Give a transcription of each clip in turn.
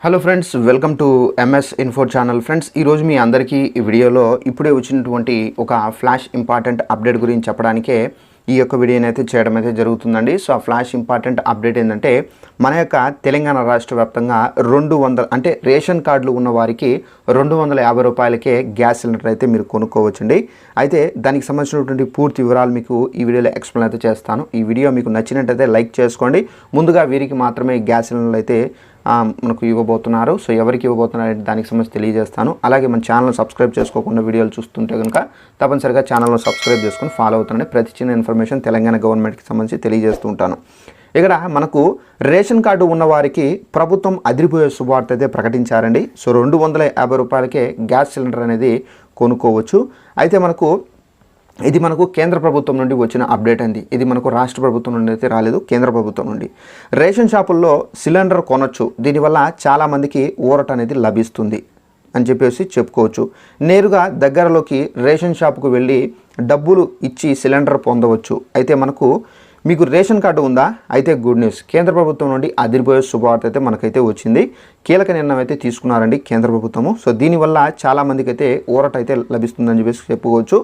Hello friends, welcome to MS info channel. Friends, ఈరోజు మీ అందరికీ ఈ వీడియోలో ఇప్పుడే వచ్చినటువంటి ఒక ఫ్లాష్ ఇంపార్టెంట్ అప్డేట్ గురించి చెప్పడానికే ఈ యొక్క వీడియోని అయితే చేయడం అయితే జరుగుతుందండి. సో ఆ ఫ్లాష్ ఇంపార్టెంట్ అప్డేట్ ఏంటంటే, మన యొక్క తెలంగాణ రాష్ట్ర వ్యాప్తంగా 200 అంటే రేషన్ కార్డులు ఉన్న వారికి 250 రూపాయలకే గ్యాస్ సిలిండర్ అయితే మీరు కొనుక్కోవచ్చండి. అయితే దానికి సంబంధించినటువంటి పూర్తి వివరాలు మీకు ఈ వీడియోలో ఎక్స్ప్లెయిన్ అయితే చేస్తాను. ఈ వీడియో మీకు నచ్చినట్టయితే లైక్ చేసుకోండి. ముందుగా వీరికి మాత్రమే గ్యాస్ సిలిండర్లు అయితే మనకు ఇవ్వబోతున్నారు. సో ఎవరికి ఇవ్వబోతున్నారు దానికి సంబంధించి తెలియజేస్తాను. అలాగే మన ఛానల్ సబ్స్క్రైబ్ చేసుకోకుండా వీడియోలు చూస్తుంటే కనుక తప్పనిసరిగా ఛానల్ను సబ్స్క్రైబ్ చేసుకొని ఫాలో అవుతుండే ప్రతి చిన్న ఇన్ఫర్మేషన్ తెలంగాణ గవర్నమెంట్కి సంబంధించి తెలియజేస్తూ ఉంటాను. ఇక్కడ మనకు రేషన్ కార్డు ఉన్న వారికి ప్రభుత్వం అదిరిపోయే శుభవార్త అయితే ప్రకటించారండి. సో 250 రూపాయలకే గ్యాస్ సిలిండర్ అనేది కొనుక్కోవచ్చు. అయితే ఇది మనకు కేంద్ర ప్రభుత్వం నుండి వచ్చిన అప్డేట్ అండి. ఇది మనకు రాష్ట్ర ప్రభుత్వం నుండి అయితే రాలేదు, కేంద్ర ప్రభుత్వం నుండి. రేషన్ షాపుల్లో సిలిండర్ కొనొచ్చు, దీనివల్ల చాలామందికి ఊరట అనేది లభిస్తుంది అని చెప్పేసి చెప్పుకోవచ్చు. నేరుగా దగ్గరలోకి రేషన్ షాపుకు వెళ్ళి డబ్బులు ఇచ్చి సిలిండర్ పొందవచ్చు. అయితే మీకు రేషన్ కార్డు ఉందా? అయితే గుడ్ న్యూస్, కేంద్ర ప్రభుత్వం నుండి అదిరిపోయే శుభవార్త అయితే మనకైతే వచ్చింది. కీలక నిర్ణయం అయితే తీసుకున్నారండి కేంద్ర ప్రభుత్వము. సో దీనివల్ల చాలామందికి అయితే ఊరట అయితే లభిస్తుందని చెప్పేసి చెప్పుకోవచ్చు.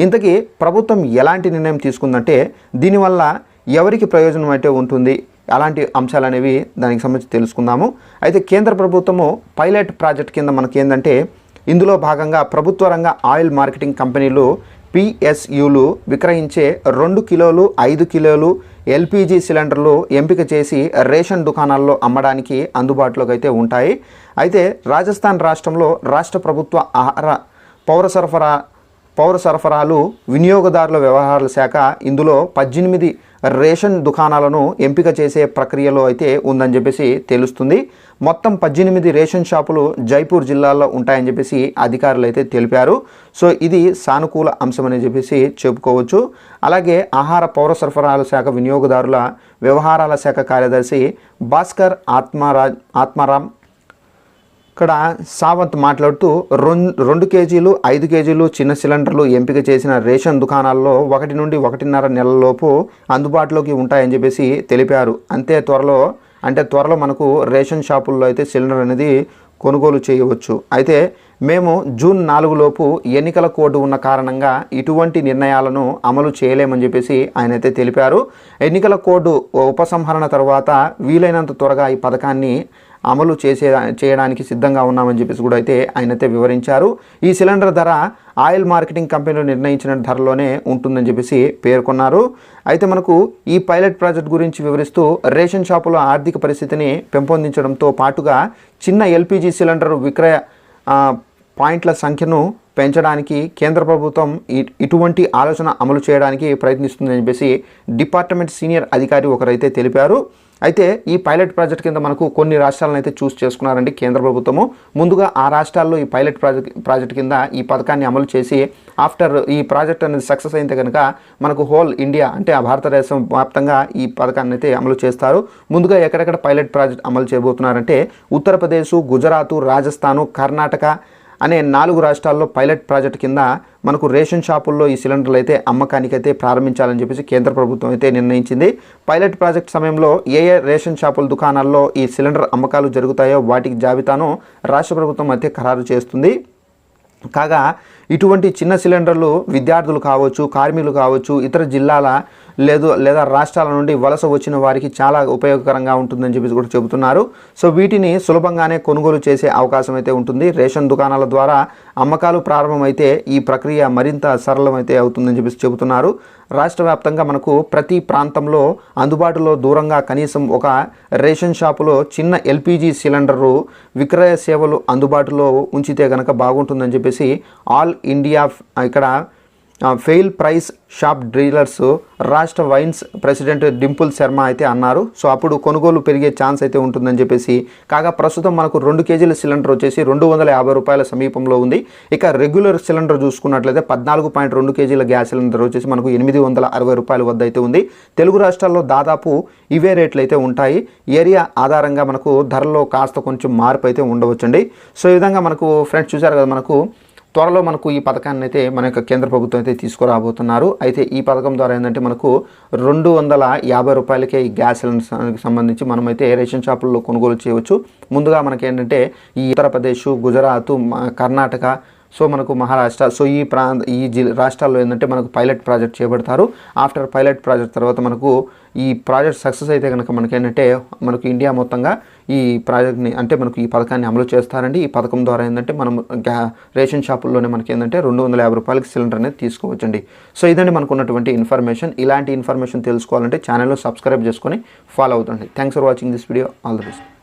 ఇంతకీ ప్రభుత్వం ఎలాంటి నిర్ణయం తీసుకుందంటే, దీనివల్ల ఎవరికి ప్రయోజనం అయితే ఉంటుంది, అలాంటి అంశాలు అనేవి దానికి సంబంధించి తెలుసుకుందాము. అయితే కేంద్ర ప్రభుత్వము పైలట్ ప్రాజెక్ట్ కింద మనకేందంటే, ఇందులో భాగంగా ప్రభుత్వ రంగ ఆయిల్ మార్కెటింగ్ కంపెనీలు పిఎస్యులు విక్రయించే 2 కిలోలు 5 కిలోలు ఎల్పిజి సిలిండర్లు ఎంపిక చేసి రేషన్ దుకాణాల్లో అమ్మడానికి అందుబాటులోకి అయితే ఉంటాయి. అయితే రాజస్థాన్ రాష్ట్రంలో రాష్ట్ర ప్రభుత్వ ఆహార పౌర సరఫరాలు వినియోగదారుల వ్యవహారాల శాఖ ఇందులో 18 రేషన్ దుకాణాలను ఎంపిక చేసే ప్రక్రియలో అయితే ఉందని చెప్పేసి తెలుస్తుంది. మొత్తం 18 రేషన్ షాపులు జైపూర్ జిల్లాలో ఉంటాయని చెప్పేసి అధికారులు అయితే తెలిపారు. సో ఇది సానుకూల అంశం అని చెప్పేసి చెప్పుకోవచ్చు. అలాగే ఆహార పౌర సరఫరాల శాఖ వినియోగదారుల వ్యవహారాల శాఖ కార్యదర్శి భాస్కర్ ఆత్మారాం ఇక్కడ సావంత్ మాట్లాడుతూ 2 కేజీలు 5 కేజీలు చిన్న సిలిండర్లు ఎంపిక చేసిన రేషన్ దుకాణాల్లో 1 నుండి 1.5 నెలలలోపు అందుబాటులోకి ఉంటాయని చెప్పేసి తెలిపారు. త్వరలో మనకు రేషన్ షాపుల్లో అయితే సిలిండర్ అనేది కొనుగోలు చేయవచ్చు. అయితే మేము జూన్ 4 లోపు ఎన్నికల కోడ్ ఉన్న కారణంగా ఇటువంటి నిర్ణయాలను అమలు చేయలేమని చెప్పేసి ఆయన అయితే తెలిపారు. ఎన్నికల కోడ్ ఉపసంహరణ తర్వాత వీలైనంత త్వరగా ఈ పథకాన్ని అమలు చేయడానికి సిద్ధంగా ఉన్నామని చెప్పేసి కూడా అయితే ఆయనైతే వివరించారు. ఈ సిలిండర్ ధర ఆయిల్ మార్కెటింగ్ కంపెనీలు నిర్ణయించిన ధరలోనే ఉంటుందని చెప్పేసి పేర్కొన్నారు. అయితే ఈ పైలట్ ప్రాజెక్ట్ గురించి వివరిస్తూ, రేషన్ షాపుల ఆర్థిక పరిస్థితిని పెంపొందించడంతో పాటుగా చిన్న ఎల్పిజి సిలిండర్ విక్రయ పాయింట్ల సంఖ్యను పెంచడానికి కేంద్ర ప్రభుత్వం ఇటువంటి ఆలోచన అమలు చేయడానికి ప్రయత్నిస్తుందని చెప్పేసి డిపార్ట్మెంట్ సీనియర్ అధికారి ఒకరైతే తెలిపారు. అయితే ఈ పైలట్ ప్రాజెక్ట్ కింద కొన్ని రాష్ట్రాలను అయితే చూస్ చేసుకున్నారండి కేంద్ర ప్రభుత్వము. ముందుగా ఆ రాష్ట్రాల్లో ఈ పైలట్ ప్రాజెక్ట్ కింద ఈ పథకాన్ని అమలు చేసి ఆఫ్టర్ ఈ ప్రాజెక్ట్ అనేది సక్సెస్ అయితే కనుక హోల్ ఇండియా అంటే ఆ భారతదేశం వ్యాప్తంగా ఈ పథకాన్ని అయితే అమలు చేస్తారు. ముందుగా ఎక్కడెక్కడ పైలట్ ప్రాజెక్ట్ అమలు చేయబోతున్నారంటే, ఉత్తరప్రదేశ్, గుజరాత్, రాజస్థాన్, కర్ణాటక అనే 4 రాష్ట్రాల్లో పైలట్ ప్రాజెక్ట్ కింద రేషన్ షాపుల్లో ఈ సిలిండర్లు అయితే అమ్మకానికి అయితే ప్రారంభించాలని చెప్పేసి కేంద్ర ప్రభుత్వం అయితే నిర్ణయించింది. పైలట్ ప్రాజెక్ట్ సమయంలో ఏ రేషన్ షాపుల దుకాణాల్లో ఈ సిలిండర్ అమ్మకాలు జరుగుతాయో వాటికి జాబితాను రాష్ట్ర ప్రభుత్వం అయితే ఖరారు చేస్తుంది. కాగా ఇటువంటి చిన్న సిలిండర్లు విద్యార్థులు కావచ్చు, కార్మికులు కావచ్చు, ఇతర జిల్లాల లేదా రాష్ట్రాల నుండి వలస వచ్చిన వారికి చాలా ఉపయోగకరంగా ఉంటుందని చెప్పేసి కూడా చెబుతున్నారు. సో వీటిని సులభంగానే కొనుగోలు చేసే అవకాశం అయితే ఉంటుంది. రేషన్ దుకాణాల ద్వారా అమ్మకాలు ప్రారంభమైతే ఈ ప్రక్రియ మరింత సరళమైతే అవుతుందని చెప్పేసి చెబుతున్నారు. రాష్ట్ర వ్యాప్తంగా ప్రతి ప్రాంతంలో అందుబాటులో దూరంగా కనీసం ఒక రేషన్ షాపులో చిన్న ఎల్పిజి సిలిండరు విక్రయ సేవలు అందుబాటులో ఉంచితే కనుక బాగుంటుందని చెప్పేసి ఆల్ ఇండియా ఇక్కడ ఫెయిల్ ప్రైస్ షాప్ డీలర్స్ రాష్ట్ర వైన్స్ ప్రెసిడెంట్ డింపుల్ శర్మ అయితే అన్నారు. సో అప్పుడు కొనుగోలు పెరిగే ఛాన్స్ అయితే ఉంటుందని చెప్పేసి. కాగా ప్రస్తుతం 2 కేజీల సిలిండర్ వచ్చేసి 250 రూపాయల సమీపంలో ఉంది. ఇక రెగ్యులర్ సిలిండర్ చూసుకున్నట్లయితే 14.2 కేజీల గ్యాస్ సిలిండర్ వచ్చేసి 860 రూపాయల వద్ద అయితే ఉంది. తెలుగు రాష్ట్రాల్లో దాదాపు ఇవే రేట్లు అయితే ఉంటాయి. ఏరియా ఆధారంగా ధరలో కాస్త కొంచెం మార్పు అయితే ఉండవచ్చండి. సో ఈ విధంగా ఫ్రెండ్స్ చూసారు కదా, త్వరలో మనకు ఈ పథకాన్ని అయితే మన యొక్క కేంద్ర ప్రభుత్వం అయితే తీసుకురాబోతున్నారు. అయితే ఈ పథకం ద్వారా ఏంటంటే మనకు 250 రూపాయలకే ఈ గ్యాస్ సిలిండర్కి సంబంధించి మనమైతే రేషన్ షాపుల్లో కొనుగోలు చేయవచ్చు. ముందుగా మనకి ఏంటంటే ఈ ఉత్తరప్రదేశ్, గుజరాత్, కర్ణాటక, సో మనకు మహారాష్ట్ర, సో ఈ రాష్ట్రాల్లో ఏంటంటే మనకు పైలట్ ప్రాజెక్ట్ చేపడతారు. ఆఫ్టర్ పైలట్ ప్రాజెక్ట్ తర్వాత మనకు ఈ ప్రాజెక్ట్ సక్సెస్ అయితే కనుక మనకేంటంటే మనకు ఇండియా మొత్తంగా ఈ ప్రాజెక్ట్ని అంటే మనకు ఈ పథకాన్ని అమలు చేస్తారండి. ఈ పథకం ద్వారా ఏంటంటే మనం రేషన్ షాపుల్లోనే మనకి ఏంటంటే 250 రూపాయలకి సిలిండర్ అనేది తీసుకోవచ్చండి. సో ఇదండి మనకు ఉన్నటువంటి ఇన్ఫర్మేషన్. ఇలాంటి ఇన్ఫర్మేషన్ తెలుసుకోవాలంటే ఛానల్ను సబ్స్క్రైబ్ చేసుకొని ఫాలో అవుతుంది. Thanks for watching this video. All the best.